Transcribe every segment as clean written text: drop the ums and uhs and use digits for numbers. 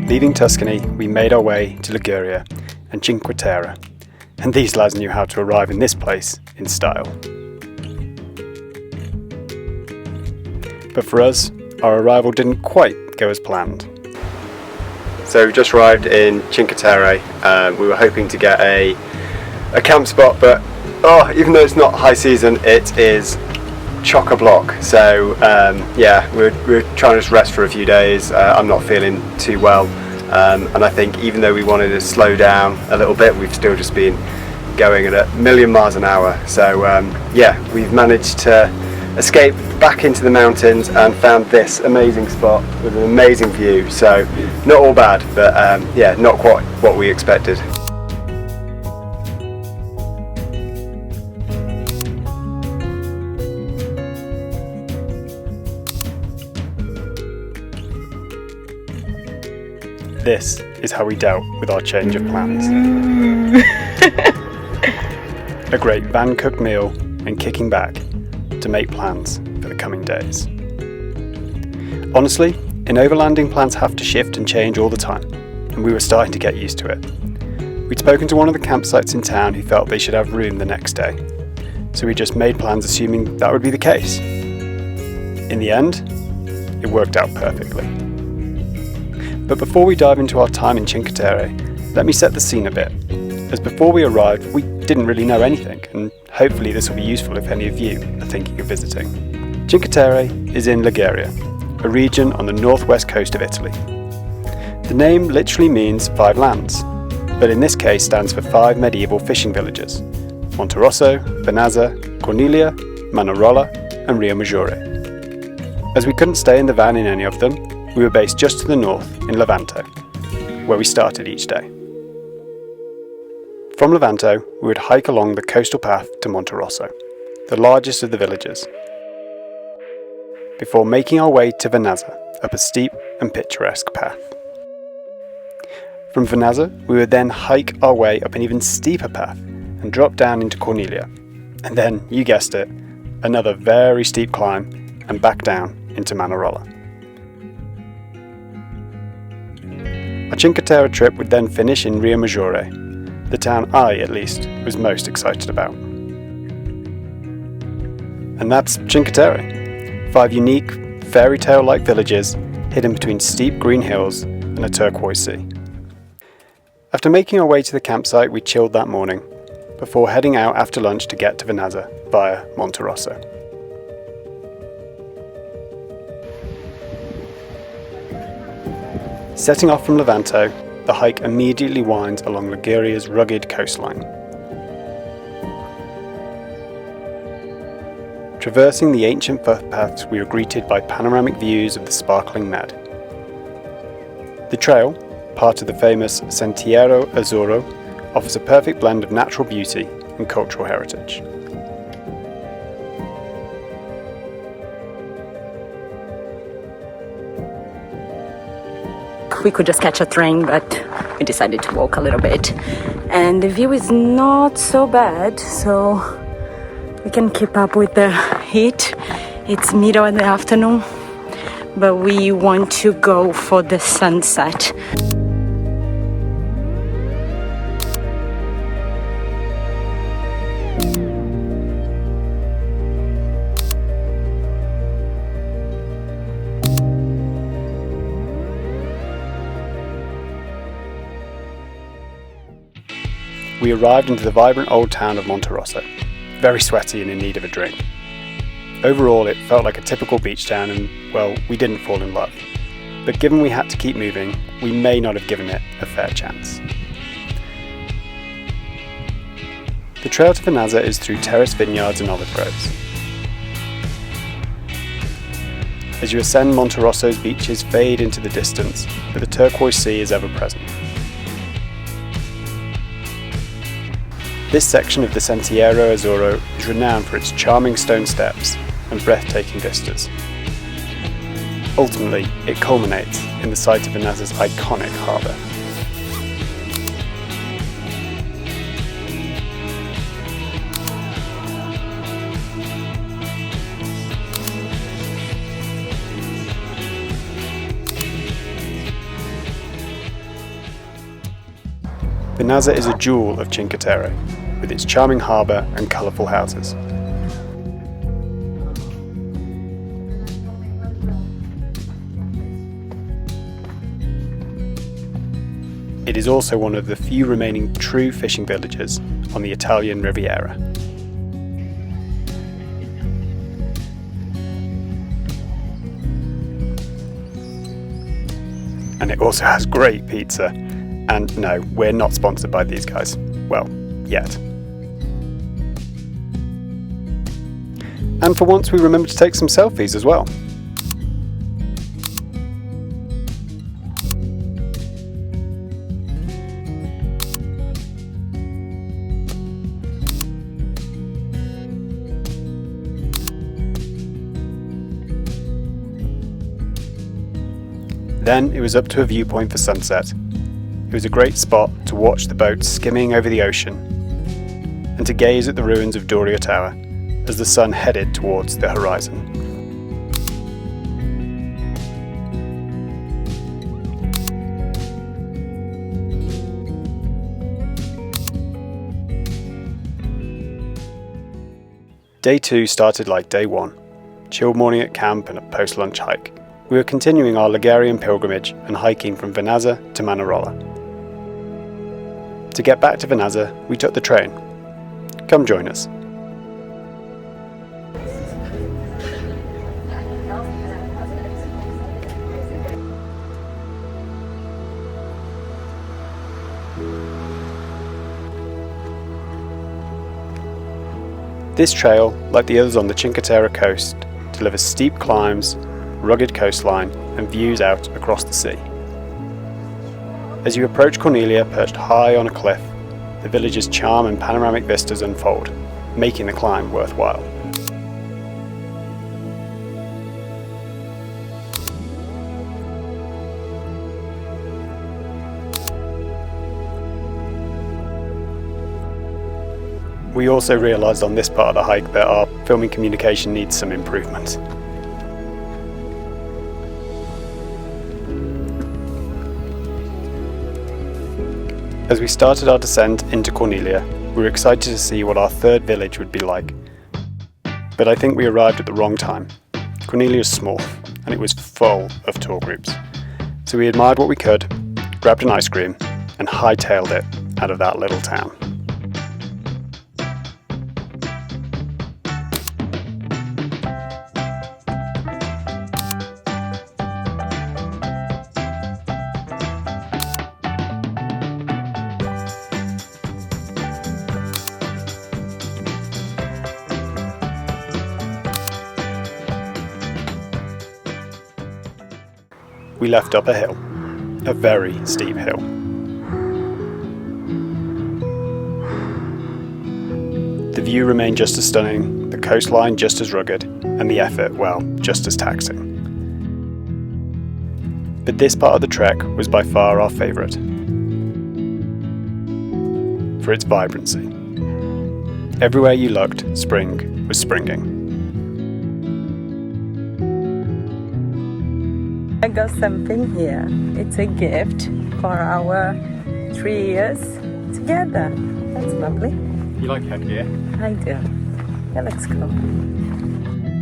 Leaving Tuscany, we made our way to Liguria and Cinque Terre, and these lads knew how to arrive in this place in style. But for us, our arrival didn't quite go as planned. So we just arrived in Cinque Terre. We were hoping to get a camp spot, but even though it's not high season, it is chock-a-block. So we're trying to just rest for a few days. I'm not feeling too well, and I think even though we wanted to slow down a little bit, we've still just been going at 1,000,000 miles an hour. So we've managed to escape back into the mountains and found this amazing spot with an amazing view. So not all bad, but not quite what we expected. This is how we dealt with our change of plans. A great van-cooked meal and kicking back to make plans for the coming days. Honestly, in overlanding, plans have to shift and change all the time, and we were starting to get used to it. We'd spoken to one of the campsites in town who felt they should have room the next day, so we just made plans assuming that would be the case. In the end, it worked out perfectly. But before we dive into our time in Cinque Terre, let me set the scene a bit, as before we arrived we didn't really know anything, and hopefully this will be useful if any of you are thinking of visiting. Cinque Terre is in Liguria, a region on the northwest coast of Italy. The name literally means 5 lands, but in this case stands for 5 medieval fishing villages: Monterosso, Vernazza, Corniglia, Manorola and Riomaggiore. As we couldn't stay in the van in any of them, we were based just to the north in Levanto, where we started each day. From Levanto, we would hike along the coastal path to Monterosso, the largest of the villages, before making our way to Vernazza up a steep and picturesque path. From Vernazza, we would then hike our way up an even steeper path and drop down into Corniglia, and then, you guessed it, another very steep climb and back down into Manorola. Our Cinque Terre trip would then finish in Riomaggiore, the town I, at least, was most excited about. And that's Cinque Terre, 5 unique, fairy tale-like villages hidden between steep green hills and a turquoise sea. After making our way to the campsite, we chilled that morning, before heading out after lunch to get to Vernazza via Monterosso. Setting off from Levanto, the hike immediately winds along Liguria's rugged coastline. Traversing the ancient footpaths, we were greeted by panoramic views of the sparkling Med. The trail, part of the famous Sentiero Azzurro, offers a perfect blend of natural beauty and cultural heritage. We could just catch a train, but we decided to walk a little bit. And the view is not so bad, so we can keep up with the heat. It's middle of the afternoon, but we want to go for the sunset. We arrived into the vibrant old town of Monterosso, very sweaty and in need of a drink. Overall, it felt like a typical beach town and, well, we didn't fall in love. But given we had to keep moving, we may not have given it a fair chance. The trail to Vernazza is through terraced vineyards and olive groves. As you ascend, Monterosso's beaches fade into the distance, but the turquoise sea is ever present. This section of the Sentiero Azzurro is renowned for its charming stone steps and breathtaking vistas. Ultimately, it culminates in the site of Vernazza's iconic harbour. Vernazza is a jewel of Cinque Terre, with its charming harbour and colourful houses. It is also one of the few remaining true fishing villages on the Italian Riviera. And it also has great pizza. And no, we're not sponsored by these guys. Well, yet. And for once we remember to take some selfies as well. Then it was up to a viewpoint for sunset. It was a great spot to watch the boats skimming over the ocean and to gaze at the ruins of Doria Tower as the sun headed towards the horizon. Day 2 started like day 1, chilled morning at camp and a post-lunch hike. We were continuing our Ligurian pilgrimage and hiking from Vernazza to Manorola. To get back to Vernazza, we took the train. Come join us. This trail, like the others on the Cinque Terre coast, delivers steep climbs, rugged coastline and views out across the sea. As you approach Corniglia, perched high on a cliff, the village's charm and panoramic vistas unfold, making the climb worthwhile. We also realised on this part of the hike that our filming communication needs some improvement. As we started our descent into Corniglia, we were excited to see what our third village would be like. But I think we arrived at the wrong time. Corniglia is small, and it was full of tour groups. So we admired what we could, grabbed an ice cream, and hightailed it out of that little town. We left up a hill, a very steep hill. The view remained just as stunning, the coastline just as rugged, and the effort, well, just as taxing. But this part of the trek was by far our favourite, for its vibrancy. Everywhere you looked, spring was springing. I got something here. It's a gift for our 3 years together. That's lovely. You like headgear? I do. It looks cool.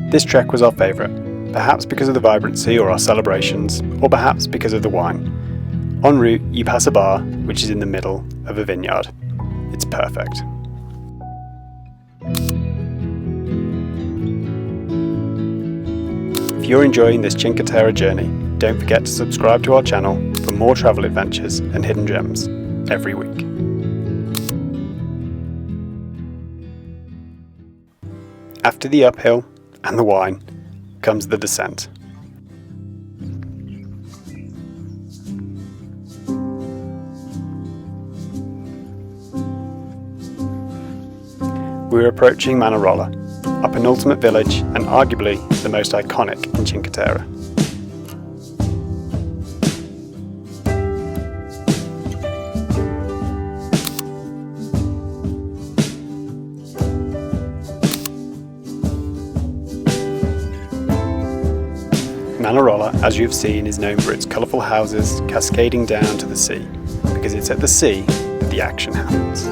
This trek was our favourite, perhaps because of the vibrancy or our celebrations, or perhaps because of the wine. En route, you pass a bar, which is in the middle of a vineyard. It's perfect. If you're enjoying this Cinque Terre journey, don't forget to subscribe to our channel for more travel adventures and hidden gems every week. After the uphill and the wine comes the descent. We were approaching Manorola, our penultimate village and arguably the most iconic in Cinque Terre. Manorola, as you've seen, is known for its colourful houses cascading down to the sea, because it's at the sea that the action happens.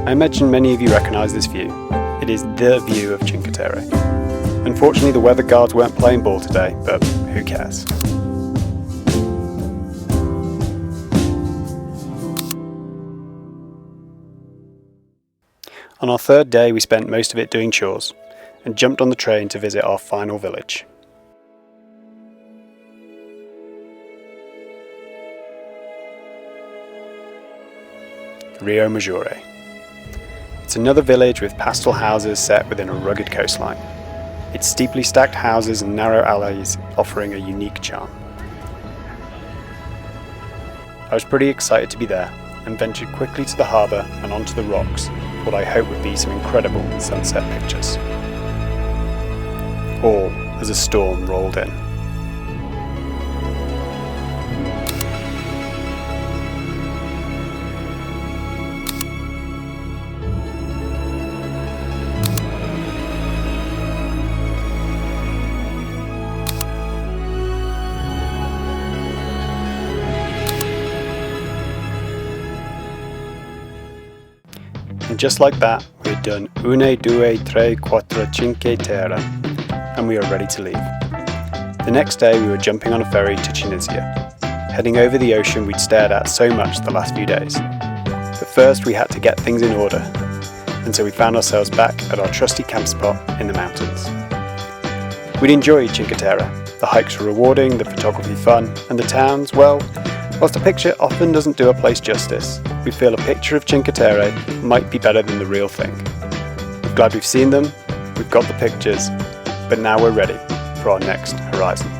I imagine many of you recognise this view. It is the view of Cinque Terre. Unfortunately, the weather guards weren't playing ball today, but who cares? On our third day, we spent most of it doing chores and jumped on the train to visit our final village. Riomaggiore. It's another village with pastel houses set within a rugged coastline. Its steeply stacked houses and narrow alleys offering a unique charm. I was pretty excited to be there and ventured quickly to the harbour and onto the rocks for what I hope would be some incredible sunset pictures. All as a storm rolled in. And just like that, we had done 1, 2, 3, 4, 5 terre, and we were ready to leave. The next day we were jumping on a ferry to Cinizia, heading over the ocean we'd stared at so much the last few days. But first we had to get things in order, and so we found ourselves back at our trusty camp spot in the mountains. We'd enjoyed Cinque Terre. The hikes were rewarding, the photography fun, and the towns, well, whilst a picture often doesn't do a place justice, we feel a picture of Cinque Terre might be better than the real thing. We're glad we've seen them, we've got the pictures, but now we're ready for our next horizon.